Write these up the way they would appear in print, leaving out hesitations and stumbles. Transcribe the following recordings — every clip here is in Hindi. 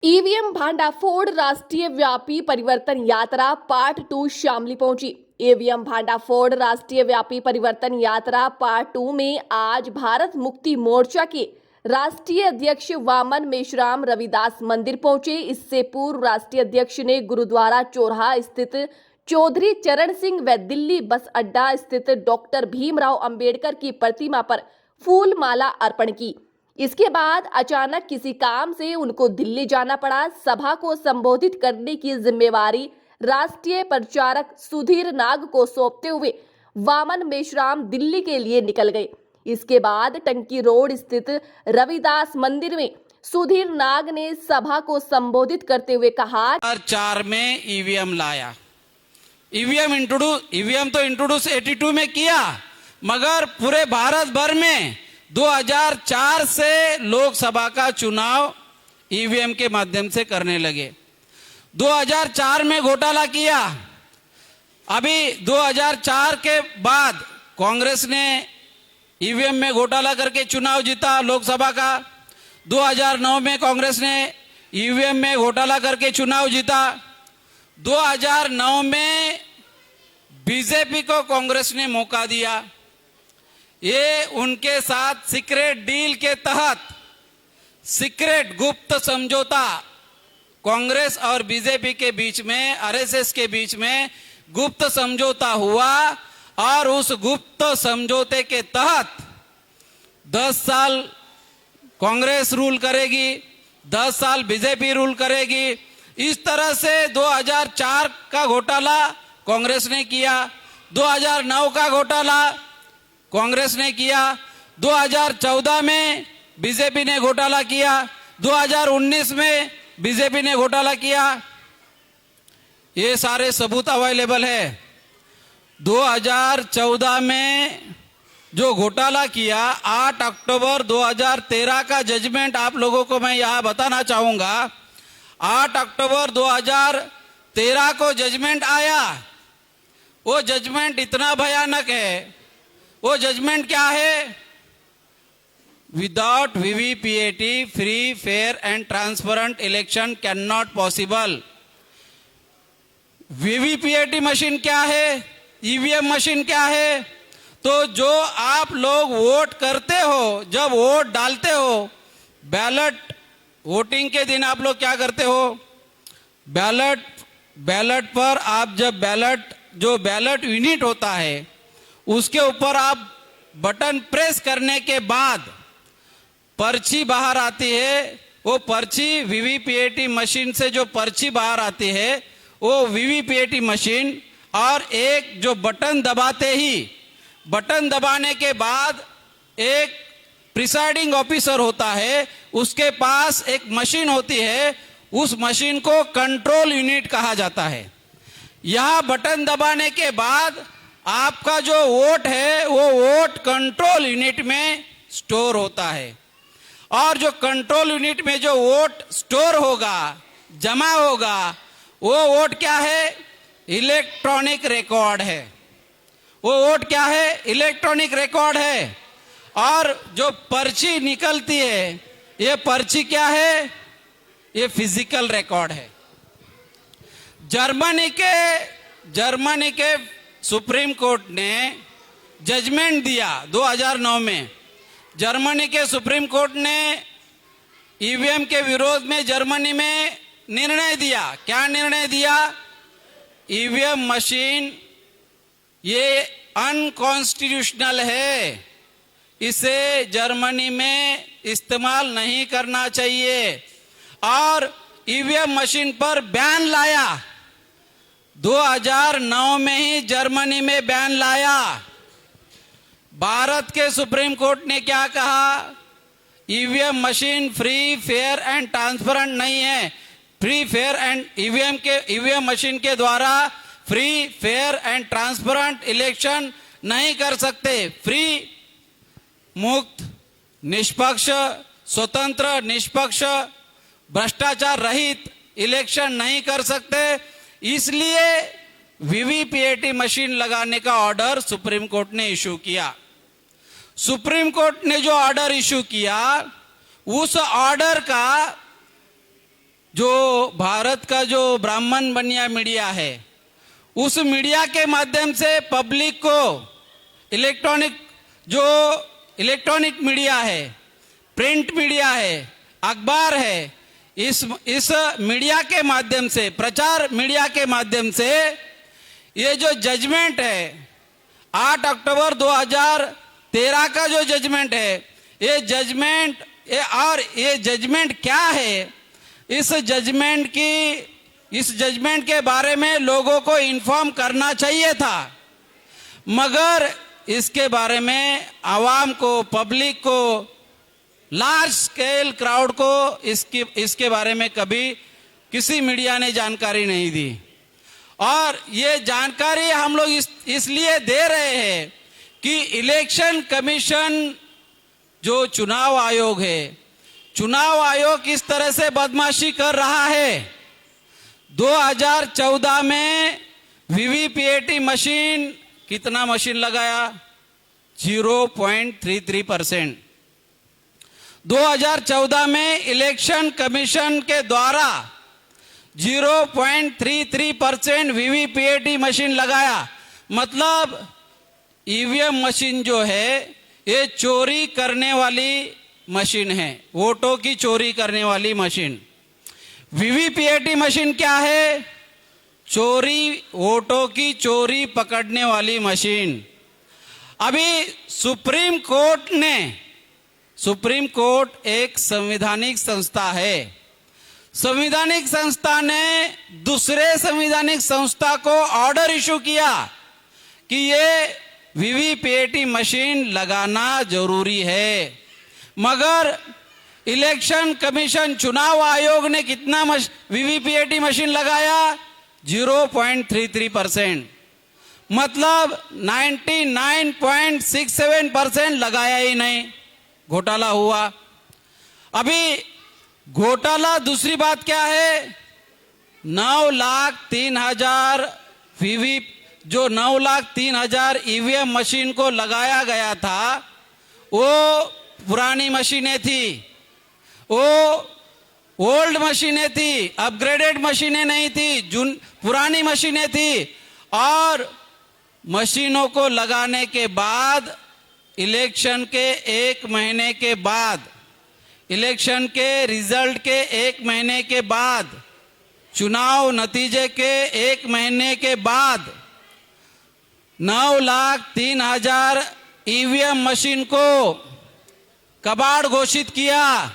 ईवीएम भांडाफोड़ राष्ट्रीय व्यापी परिवर्तन यात्रा पार्ट 2 शामली पहुंची। ईवीएम भांडाफोड़ राष्ट्रीय व्यापी परिवर्तन यात्रा पार्ट 2 में आज भारत मुक्ति मोर्चा के राष्ट्रीय अध्यक्ष वामन मेश्राम रविदास मंदिर पहुंचे। इससे पूर्व राष्ट्रीय अध्यक्ष ने गुरुद्वारा चौराहा स्थित चौधरी चरण सिंह व दिल्ली बस अड्डा स्थित डॉक्टर भीमराव अंबेडकर की प्रतिमा पर फूल माला अर्पण की। इसके बाद अचानक किसी काम से उनको दिल्ली जाना पड़ा। सभा को संबोधित करने की जिम्मेवारी राष्ट्रीय प्रचारक सुधीर नाग को सौंपते हुए वामन मेश्राम दिल्ली के लिए निकल गए। इसके बाद टंकी रोड स्थित रविदास मंदिर में सुधीर नाग ने सभा को संबोधित करते हुए कहा, 2004 में ईवीएम लाया। ईवीएम तो इंट्रोड्यूस 82 में किया, मगर पूरे भारत भर में 2004 से लोकसभा का चुनाव ईवीएम के माध्यम से करने लगे। 2004 में घोटाला किया। अभी 2004 के बाद कांग्रेस ने ईवीएम में घोटाला करके चुनाव जीता लोकसभा का। 2009 में कांग्रेस ने ईवीएम में घोटाला करके चुनाव जीता। 2009 में बीजेपी को कांग्रेस ने मौका दिया। ये उनके साथ सीक्रेट डील के तहत सीक्रेट गुप्त समझौता कांग्रेस और बीजेपी के बीच में, आरएसएस के बीच में गुप्त समझौता हुआ और उस गुप्त समझौते के तहत 10 साल कांग्रेस रूल करेगी, 10 साल बीजेपी रूल करेगी। इस तरह से 2004 का घोटाला कांग्रेस ने किया, 2009 का घोटाला कांग्रेस ने किया, 2014 में बीजेपी ने घोटाला किया, 2019 में बीजेपी ने घोटाला किया। ये सारे सबूत अवेलेबल है। 2014 में जो घोटाला किया, 8 अक्टूबर 2013 का जजमेंट आप लोगों को मैं यहां बताना चाहूंगा। 8 अक्टूबर 2013 को जजमेंट आया। वो जजमेंट इतना भयानक है। वो जजमेंट क्या है? Without VVPAT free fair and transparent election can not possible. VVPAT machine क्या है? ईवीएम मशीन क्या है? तो जो आप लोग वोट करते हो, जब वोट डालते हो, बैलेट वोटिंग के दिन आप लोग क्या करते हो? बैलेट पर आप जब जो बैलेट यूनिट होता है उसके ऊपर आप बटन प्रेस करने के बाद पर्ची बाहर आती है। वो पर्ची वीवीपीएटी मशीन से जो पर्ची बाहर आती है, वो वीवीपीएटी मशीन और एक जो बटन दबाते ही, बटन दबाने के बाद एक प्रिसाइडिंग ऑफिसर होता है, उसके पास एक मशीन होती है। उस मशीन को कंट्रोल यूनिट कहा जाता है। यह बटन दबाने के बाद आपका जो वोट है वो वोट कंट्रोल यूनिट में स्टोर होता है, और जो कंट्रोल यूनिट में जो वोट स्टोर होगा, जमा होगा, वो वोट क्या है? इलेक्ट्रॉनिक रिकॉर्ड है। वो वोट क्या है? इलेक्ट्रॉनिक रिकॉर्ड है। और जो पर्ची निकलती है, ये पर्ची क्या है? ये फिजिकल रिकॉर्ड है। जर्मनी के सुप्रीम कोर्ट ने जजमेंट दिया 2009 में। जर्मनी के सुप्रीम कोर्ट ने ईवीएम के विरोध में जर्मनी में निर्णय दिया। क्या निर्णय दिया? ईवीएम मशीन ये अनकॉन्स्टिट्यूशनल है, इसे जर्मनी में इस्तेमाल नहीं करना चाहिए, और ईवीएम मशीन पर बैन लाया। 2009 में ही जर्मनी में बैन लाया। भारत के सुप्रीम कोर्ट ने क्या कहा? EVM machine free fair and transparent नहीं है। Free fair and EVM machine के द्वारा free fair and transparent election नहीं कर सकते। फ्री, मुक्त, निष्पक्ष, स्वतंत्र, निष्पक्ष, भ्रष्टाचार रहित इलेक्शन नहीं कर सकते। इसलिए वीवीपीएटी मशीन लगाने का ऑर्डर सुप्रीम कोर्ट ने इशू किया। सुप्रीम कोर्ट ने जो ऑर्डर इशू किया, उस ऑर्डर का भारत का जो ब्राह्मण बनिया मीडिया है, उस मीडिया के माध्यम से पब्लिक को इलेक्ट्रॉनिक मीडिया है, प्रिंट मीडिया है, अखबार है, इस मीडिया के माध्यम से, प्रचार मीडिया के माध्यम से ये जो जजमेंट है 8 अक्टूबर 2013 का जो जजमेंट है, ये जजमेंट क्या है, इस जजमेंट के बारे में लोगों को इन्फॉर्म करना चाहिए था, मगर इसके बारे में आवाम को, पब्लिक को, लार्ज स्केल क्राउड को इसके बारे में कभी किसी मीडिया ने जानकारी नहीं दी। और ये जानकारी हम लोग इसलिए दे रहे हैं कि इलेक्शन कमीशन जो चुनाव आयोग है, चुनाव आयोग किस तरह से बदमाशी कर रहा है। 2014 में वीवीपीएटी मशीन, कितना मशीन लगाया? 0.33%। 2014 में इलेक्शन कमीशन के द्वारा 0.33% वीवीपीएटी मशीन लगाया। मतलब ईवीएम मशीन जो है ये चोरी करने वाली मशीन है, वोटों की चोरी करने वाली मशीन। वीवीपीएटी मशीन क्या है? वोटों की चोरी पकड़ने वाली मशीन। अभी सुप्रीम कोर्ट एक संवैधानिक संस्था है, संवैधानिक संस्था ने दूसरे संवैधानिक संस्था को ऑर्डर इशू किया कि ये वीवीपीएटी मशीन लगाना जरूरी है, मगर इलेक्शन कमीशन, चुनाव आयोग ने कितना वीवीपीएटी मशीन लगाया? 0.33%। मतलब 99.67% लगाया ही नहीं, घोटाला हुआ। अभी घोटाला, दूसरी बात क्या है? 9,03,000 ईवीएम मशीन को लगाया गया था, वो पुरानी मशीनें थी, वो ओल्ड मशीनें थी, अपग्रेडेड मशीनें नहीं थी, पुरानी मशीनें थी। और मशीनों को लगाने के बाद इलेक्शन के 1 महीने के बाद, इलेक्शन के रिजल्ट के 1 महीने के बाद, चुनाव नतीजे के 1 महीने के बाद 9,03,000 ईवीएम मशीन को कबाड़ घोषित किया।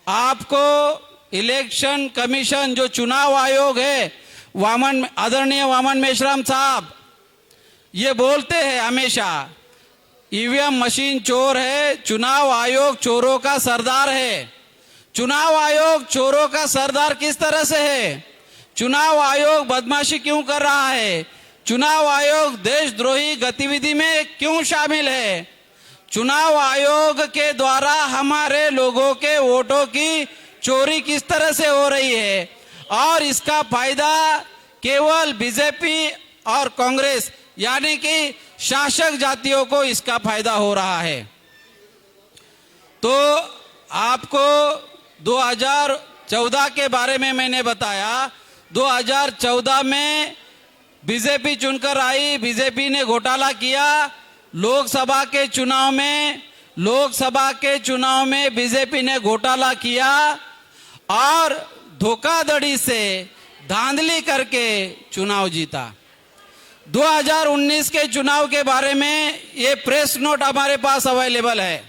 आपको इलेक्शन कमीशन, जो चुनाव आयोग है, आदरणीय वामन मेश्राम साहब ये बोलते हैं हमेशा, ईवीएम मशीन चोर है, चुनाव आयोग चोरों का सरदार है। चुनाव आयोग चोरों का सरदार किस तरह से है? चुनाव आयोग बदमाशी क्यों कर रहा है? चुनाव आयोग देशद्रोही गतिविधि में क्यों शामिल है? चुनाव आयोग के द्वारा हमारे लोगों के वोटों की चोरी किस तरह से हो रही है, और इसका फायदा केवल बीजेपी और कांग्रेस यानी कि शासक जातियों को इसका फायदा हो रहा है। तो आपको 2014 के बारे में मैंने बताया। 2014 में बीजेपी चुनकर आई, बीजेपी ने घोटाला किया। लोकसभा के चुनाव में बीजेपी ने घोटाला किया और धोखाधड़ी से, धांधली करके चुनाव जीता। 2019 के चुनाव के बारे में ये प्रेस नोट हमारे पास अवेलेबल है।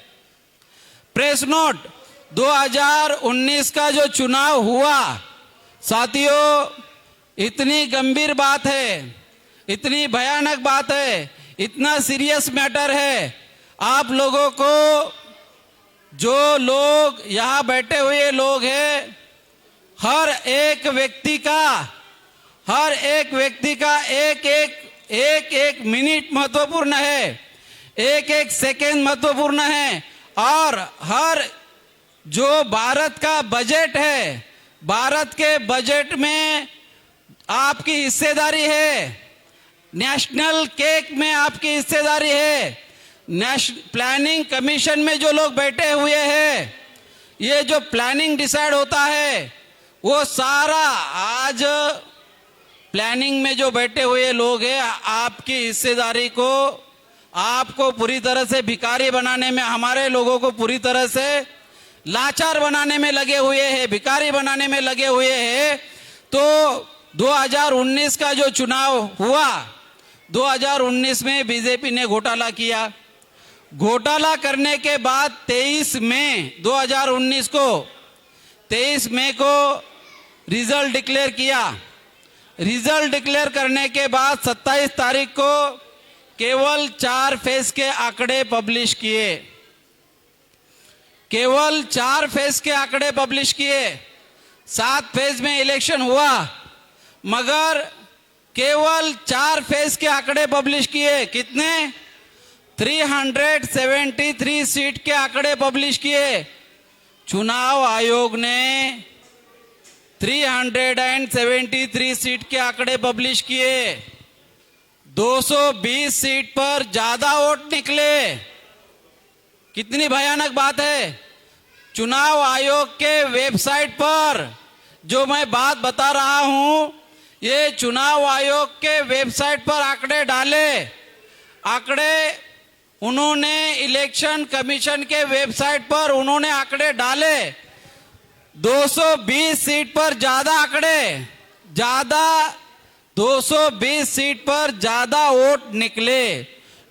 प्रेस नोट 2019 का जो चुनाव हुआ, साथियों, इतनी गंभीर बात है, इतनी भयानक बात है, इतना सीरियस मैटर है। आप लोगों को, जो लोग यहाँ बैठे हुए लोग हैं, हर एक व्यक्ति का एक मिनट महत्वपूर्ण है, एक सेकेंड महत्वपूर्ण है। और हर जो भारत का बजट है, भारत के बजट में आपकी हिस्सेदारी है, नेशनल केक में आपकी हिस्सेदारी है। प्लानिंग कमीशन में जो लोग बैठे हुए हैं, ये जो प्लानिंग डिसाइड होता है वो सारा आज प्लानिंग में जो बैठे हुए लोग हैं, आपकी हिस्सेदारी को, आपको पूरी तरह से भिखारी बनाने में, हमारे लोगों को पूरी तरह से लाचार बनाने में लगे हुए हैं, भिखारी बनाने में लगे हुए हैं। तो 2019 का जो चुनाव हुआ, 2019 में बीजेपी ने घोटाला किया। घोटाला करने के बाद 23 मई 2019 को, 23 मई को रिजल्ट डिक्लेयर किया। रिजल्ट डिक्लेयर करने के बाद 27 तारीख को केवल 4 फेज के आंकड़े पब्लिश किए, केवल 4 फेज के आंकड़े पब्लिश किए। 7 फेज में इलेक्शन हुआ, मगर केवल 4 फेज के आंकड़े पब्लिश किए। कितने? 373 सीट के आंकड़े पब्लिश किए। चुनाव आयोग ने 373 सीट के आंकड़े पब्लिश किए। 220 सीट पर ज्यादा वोट निकले। कितनी भयानक बात है। चुनाव आयोग के वेबसाइट पर जो मैं बात बता रहा हूं, ये चुनाव आयोग के वेबसाइट पर आंकड़े डाले, आंकड़े उन्होंने इलेक्शन कमीशन के वेबसाइट पर उन्होंने आंकड़े डाले। 220 सीट पर ज्यादा आंकड़े, ज्यादा 220 सीट पर ज्यादा वोट निकले।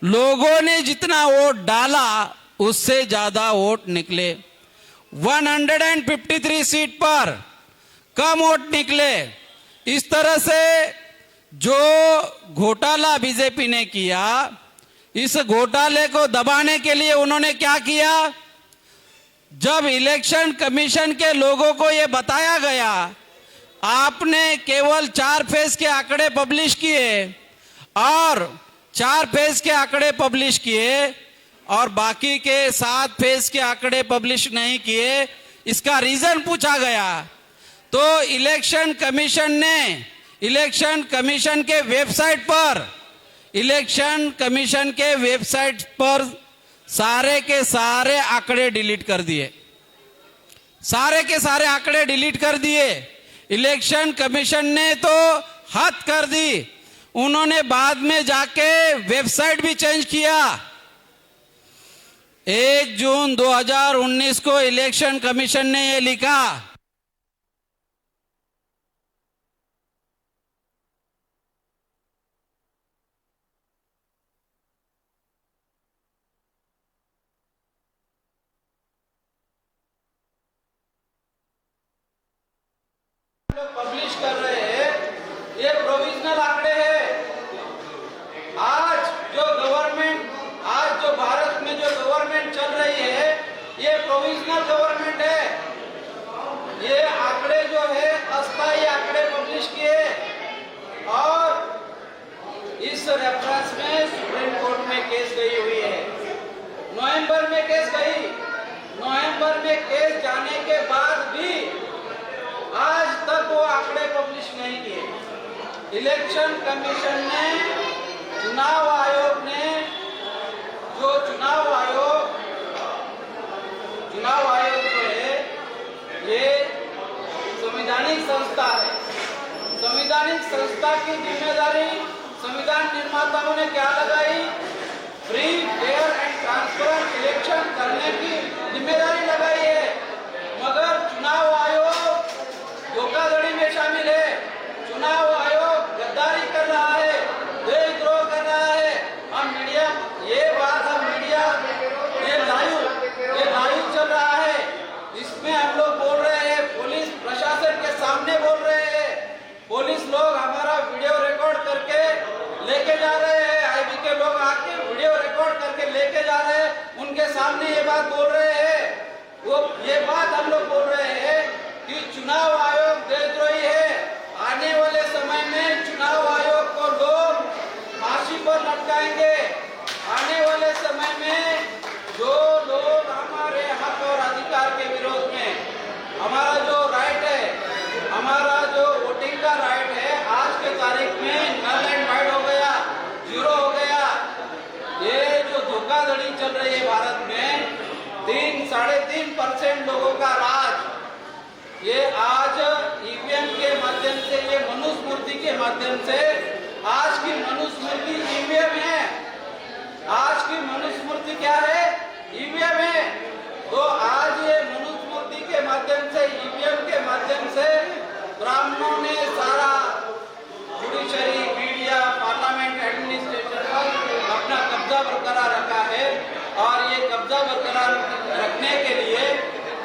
लोगों ने जितना वोट डाला उससे ज्यादा वोट निकले। 153 सीट पर कम वोट निकले। इस तरह से जो घोटाला बीजेपी ने किया, इस घोटाले को दबाने के लिए उन्होंने क्या किया? जब इलेक्शन कमीशन के लोगों को यह बताया गया, आपने केवल 4 फेज के आंकड़े पब्लिश किए और 4 फेज के आंकड़े पब्लिश किए और बाकी के 7 फेज के आंकड़े पब्लिश नहीं किए, इसका रीजन पूछा गया तो इलेक्शन कमीशन ने इलेक्शन कमीशन के वेबसाइट पर सारे के सारे आंकड़े डिलीट कर दिए। सारे के सारे आंकड़े डिलीट कर दिए। इलेक्शन कमीशन ने तो हद कर दी। उन्होंने बाद में जाके वेबसाइट भी चेंज किया। 1 जून 2019 को इलेक्शन कमीशन ने ये लिखा, पब्लिश कर रहे हैं, ये प्रोविजनल आंकड़े हैं। आज जो भारत में जो गवर्नमेंट चल रही है, ये प्रोविजनल गवर्नमेंट है। ये आंकड़े जो है अस्थायी आंकड़े पब्लिश किए और इस रेफरेंस में सुप्रीम कोर्ट में केस गई हुई है। नवंबर में केस गई। नवंबर में केस जाने के बाद भी आज तक वो आंकड़े पब्लिश नहीं किए। इलेक्शन कमीशन ने, चुनाव आयोग ने, जो चुनाव आयोग जो है, ये संवैधानिक संस्था है। संवैधानिक संस्था की जिम्मेदारी संविधान निर्माताओं ने क्या लगाई? Free, fair and transparent election करने की जिम्मेदारी लगाई है। मगर चुनाव आयोग धोखाधड़ी में शामिल है। चुनाव आयोग गद्दारी कर रहा है, देशद्रोह कर रहा है। हम मीडिया, ये बात हम मीडिया, ये लाइव चल रहा है, इसमें हम लोग बोल रहे हैं, पुलिस प्रशासन के सामने बोल रहे हैं। पुलिस लोग हमारा वीडियो रिकॉर्ड करके लेके जा रहे हैं, आईबी के लोग आके वीडियो रिकॉर्ड करके लेके जा रहे हैं, उनके सामने ये बात बोल रहे हैं। वो ये बात हम लोग बोल रहे हैं कि चुनाव आयोग देशद्रोही है। आने वाले समय में चुनाव आयोग को लोग फांसी पर लटकाएंगे। आने वाले समय में जो लोग हमारे हक और अधिकार के विरोध में, हमारा जो राइट है, हमारा जो वोटिंग का राइट है, आज के तारीख में नल एंड वाइड हो गया, 0 हो गया। ये जो धोखाधड़ी चल रही है भारत में, 3-3.5% लोगों का राज, ये आज माध्यम से आज की मनुस्मृति ईवीएम है। आज की मनुस्मृति क्या है? ईवीएम है। तो आज ये मनुस्मृति के माध्यम से, ईवीएम के माध्यम से ब्राह्मणों ने सारा जुडिशरी, मीडिया, पार्लियामेंट, एडमिनिस्ट्रेशन पर अपना कब्जा बरकरार रखा है। और ये कब्जा बरकरार रखने के लिए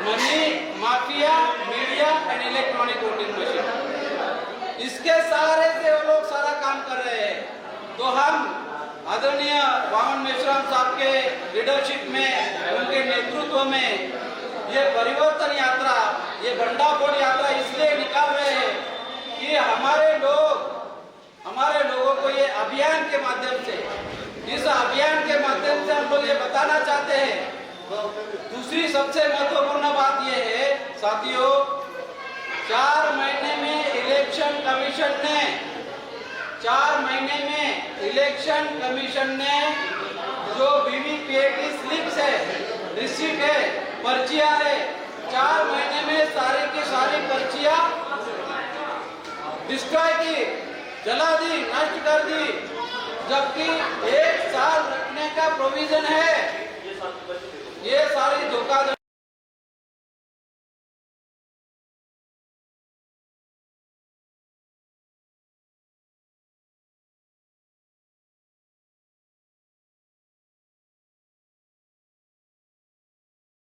money mafia, media and electronic voting machine, इसके सहारे से वो लोग सारा काम कर रहे हैं। तो हम आदरणीय वामन मेश्राम साहब के लीडरशिप में, उनके नेतृत्व में ये परिवर्तन यात्रा, ये भंडाफोड़ यात्रा इसलिए निकाल रहे हैं कि हमारे लोगों को ये अभियान के माध्यम से, इस अभियान के माध्यम से हम लोग ये बताना चाहते हैं। दूसरी सबसे महत्वपूर्ण बात ये है साथियों, 4 महीने में इलेक्शन कमीशन ने जो वीवीपीएटी स्लिप्स है, रिसीट है, पर्चियां है, 4 महीने में सारी की सारी पर्चियां डिस्ट्रॉय की, जला दी, नष्ट कर दी। जबकि 1 साल रखने का प्रोविजन है। ये सारी धोखाधड़ी